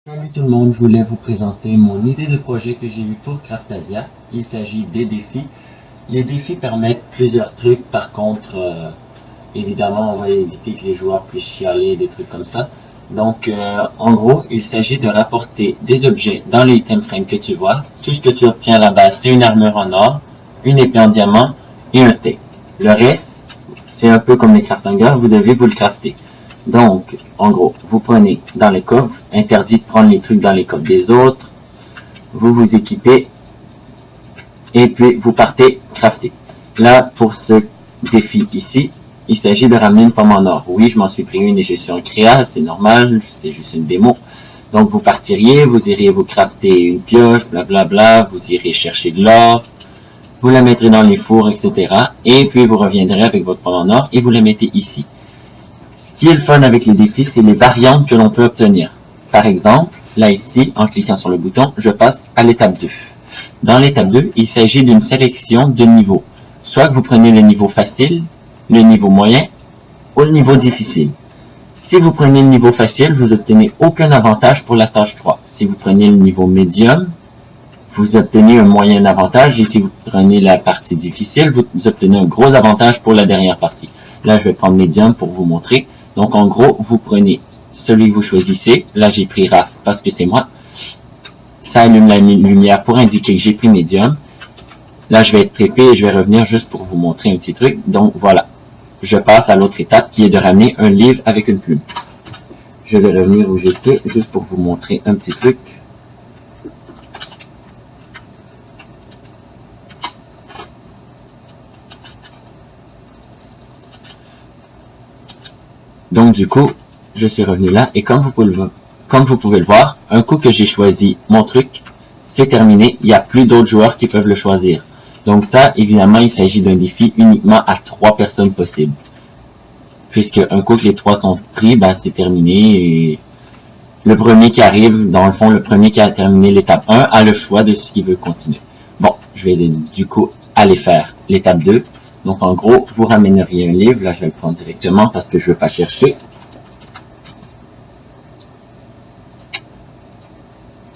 Salut tout le monde, je voulais vous présenter mon idée de projet que j'ai eu pour Craftasia. Il s'agit des défis. Les défis permettent plusieurs trucs, par contre, évidemment, on va éviter que les joueurs puissent chialer, des trucs comme ça. Donc, en gros, il s'agit de rapporter des objets dans les item frame que tu vois. Tout ce que tu obtiens là-bas, c'est une armure en or, une épée en diamant et un steak. Le reste, c'est un peu comme les craftangers, vous devez vous le crafter. Donc, en gros, vous prenez dans les coffres, interdit de prendre les trucs dans les coffres des autres, vous vous équipez, et puis vous partez crafter. Là, pour ce défi ici, il s'agit de ramener une pomme en or. Oui, je m'en suis pris une et j'ai su un créa, c'est normal, c'est juste une démo. Donc, vous partiriez, vous iriez vous crafter une pioche, blablabla, vous irez chercher de l'or, vous la mettrez dans les fours, etc. Et puis, vous reviendrez avec votre pomme en or et vous la mettez ici. Ce qui est le fun avec les défis, c'est les variantes que l'on peut obtenir. Par exemple, là ici, en cliquant sur le bouton, je passe à l'étape 2. Dans l'étape 2, il s'agit d'une sélection de niveaux. Soit que vous prenez le niveau facile, le niveau moyen ou le niveau difficile. Si vous prenez le niveau facile, vous obtenez aucun avantage pour la tâche 3. Si vous prenez le niveau médium, vous obtenez un moyen avantage. Et si vous prenez la partie difficile, vous obtenez un gros avantage pour la dernière partie. Là, je vais prendre médium pour vous montrer. Donc, en gros, vous prenez celui que vous choisissez. Là, j'ai pris Raph parce que c'est moi. Ça allume la lumière pour indiquer que j'ai pris médium. Là, je vais être trépé et je vais revenir juste pour vous montrer un petit truc. Donc, voilà. Je passe à l'autre étape qui est de ramener un livre avec une plume. Je vais revenir où j'étais juste pour vous montrer un petit truc. Donc du coup, je suis revenu là et comme vous pouvez le voir, un coup que j'ai choisi mon truc, c'est terminé. Il n'y a plus d'autres joueurs qui peuvent le choisir. Donc ça, évidemment, il s'agit d'un défi uniquement à 3 personnes possibles. Puisque un coup que les 3 sont pris, ben, c'est terminé. Et le premier qui arrive, dans le fond, le premier qui a terminé l'étape 1 a le choix de ce qu'il veut continuer. Bon, je vais du coup aller faire l'étape 2. Donc, en gros, vous ramèneriez un livre. Là, je vais le prendre directement parce que je ne veux pas chercher.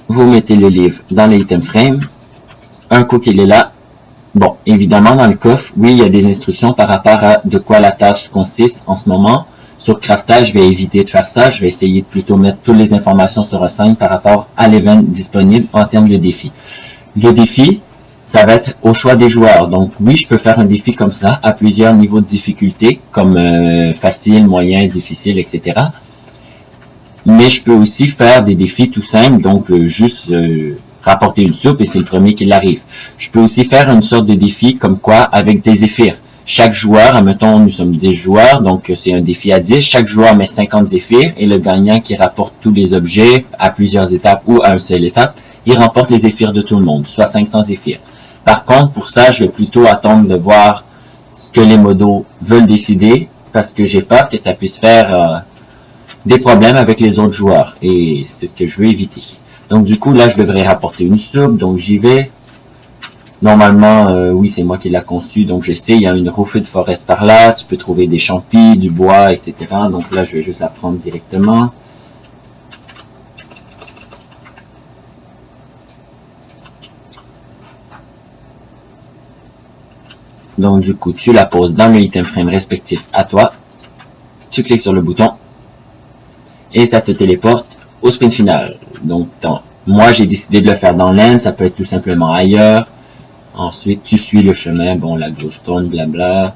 Vous mettez le livre dans l'item frame. Un coup qu'il est là. Bon, évidemment, dans le coffre, oui, il y a des instructions par rapport à de quoi la tâche consiste en ce moment. Sur Craftage, je vais éviter de faire ça. Je vais essayer de plutôt mettre toutes les informations sur Assign par rapport à l'event disponible en termes de défi. Le défi, ça va être au choix des joueurs. Donc oui, je peux faire un défi comme ça, à plusieurs niveaux de difficulté, comme facile, moyen, difficile, etc. Mais je peux aussi faire des défis tout simples, donc juste rapporter une soupe et c'est le premier qui l'arrive. Je peux aussi faire une sorte de défi comme quoi avec des zéphyrs. Chaque joueur, admettons, nous sommes 10 joueurs, donc c'est un défi à 10. Chaque joueur met 50 zéphyrs et le gagnant qui rapporte tous les objets à plusieurs étapes ou à une seule étape, il remporte les zéphyrs de tout le monde, soit 500 zéphyrs. Par contre, pour ça, je vais plutôt attendre de voir ce que les modos veulent décider parce que j'ai peur que ça puisse faire des problèmes avec les autres joueurs et c'est ce que je veux éviter. Donc du coup, là, je devrais rapporter une soupe, donc j'y vais. Normalement, oui, c'est moi qui l'a conçu, donc je sais, il y a une roofed forest par là, tu peux trouver des champis, du bois, etc. Donc là, je vais juste la prendre directement. Donc du coup, tu la poses dans le item frame respectif à toi. Tu cliques sur le bouton et ça te téléporte au sprint final. Donc moi, j'ai décidé de le faire dans l'end, ça peut être tout simplement ailleurs. Ensuite, tu suis le chemin, bon, la glowstone, blabla.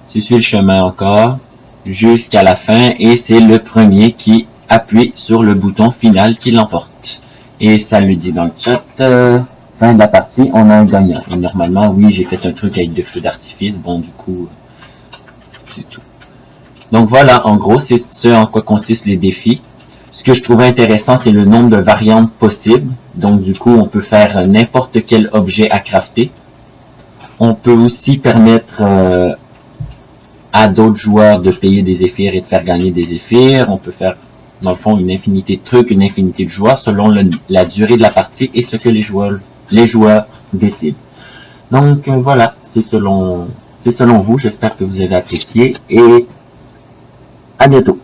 Tu suis le chemin encore jusqu'à la fin et c'est le premier qui appuie sur le bouton final qui l'emporte. Et ça lui dit dans le chat... fin de la partie, on a un gagnant. Et normalement, oui, j'ai fait un truc avec des feux d'artifice. Bon, du coup, c'est tout. Donc voilà, en gros, c'est ce en quoi consistent les défis. Ce que je trouvais intéressant, c'est le nombre de variantes possibles. Donc du coup, on peut faire n'importe quel objet à crafter. On peut aussi permettre à d'autres joueurs de payer des zéphyrs et de faire gagner des zéphyrs. On peut faire, dans le fond, une infinité de trucs, une infinité de joueurs selon la durée de la partie et ce que les joueurs décident. Donc voilà, c'est selon vous. J'espère que vous avez apprécié et à bientôt.